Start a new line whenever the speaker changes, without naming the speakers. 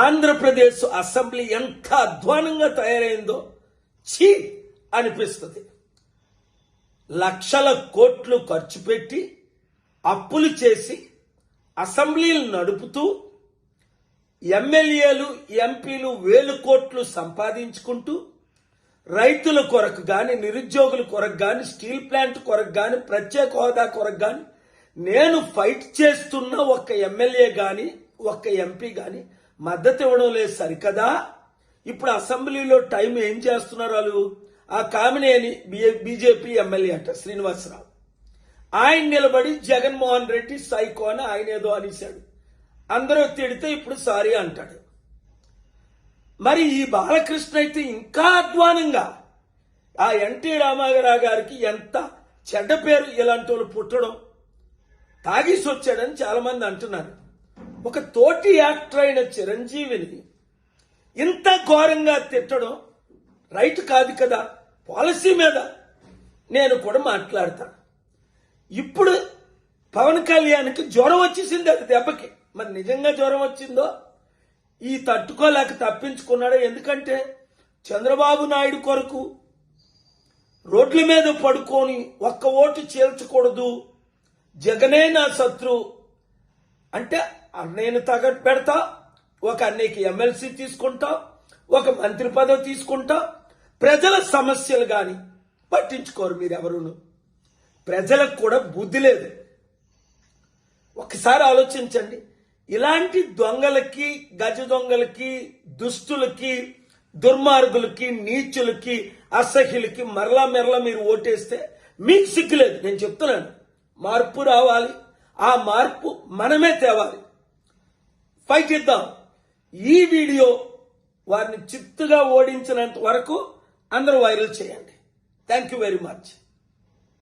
Andhra Pradesh assembly ఎంత అధ్వానంగా తయారైందో ఛీ అనిపిస్తుంది. లక్షల కోట్లు ఖర్చు పెట్టి అప్పులు చేసి అసెంబ్లీలు నడుపుతూ ఎమ్మెల్యేలు ఎంపీలు వేలు కోట్లు సంపాదించుకుంటూ రైతుల కొరకు గాని, నిరుద్యోగుల కొరకు గాని, స్టీల్ ప్లాంట్ కొరకు గాని, ప్రత్యేక హోదా కొరకు గాని నేను ఫైట్ చేస్తున్న ఒక్క ఎమ్మెల్యే గాని ఒక్క ఎంపీ గాని మద్దతు ఇవ్వడం లేదు సరికదా. ఇప్పుడు అసెంబ్లీలో టైం ఏం చేస్తున్నారు వాళ్ళు? ఆ కామినేని బీజేపీ ఎమ్మెల్యే అంట శ్రీనివాసరావు, ఆయన నిలబడి జగన్మోహన్ రెడ్డి సైకో అని ఆయన ఏదో అనేశాడు. అందరూ తిడితే ఇప్పుడు సారీ అంటాడు. మరి ఈ బాలకృష్ణ అయితే ఇంకా అధ్వానంగా ఆ ఎన్టీ రామారావు గారికి ఎంత చెడ్డ పేరు ఇలాంటి వాళ్ళు పుట్టడం, తాగేసి వచ్చాడని చాలా మంది అంటున్నారు. ఒక తోటి యాక్టర్ అయిన చిరంజీవిని ఇంత ఘోరంగా తిట్టడం రైట్ కాదు కదా. పాలసీ మీద నేను కూడా మాట్లాడతాను. ఇప్పుడు పవన్ కళ్యాణ్కి జ్వరం వచ్చేసింది అది దెబ్బకి. మరి నిజంగా జ్వరం వచ్చిందో ఈ తట్టుకోలేక తప్పించుకున్నాడు. ఎందుకంటే చంద్రబాబు నాయుడు కొరకు రోడ్ల మీద పడుకొని ఒక్క ఓటు చేల్చకూడదు, జగనే నా శత్రు అంటే అన్నయ్యను తగట్టు పెడతా, ఒక అన్నయ్యకి ఎమ్మెల్సీ తీసుకుంటా, ఒక మంత్రి పదవి తీసుకుంటా. ప్రజల సమస్యలు గాని పట్టించుకోరు మీరెవరును. ప్రజలకు కూడా బుద్ధి లేదు. ఒకసారి ఆలోచించండి. ఇలాంటి దొంగలకి, గజ దొంగలకి, దుష్టులకి, దుర్మార్గులకి, నీచులకి, అసహ్యులకి మరలా మీరు ఓటేస్తే మీకు సిగ్గులేదు. నేను చెప్తున్నాను, మార్పు రావాలి. ఆ మార్పు మనమే తేవాలి. ఫైట్ ఇద్దాం. ఈ వీడియో వారిని చిత్తుగా ఓడించినంత వరకు అందరూ వైరల్ చేయండి. Thank you very much.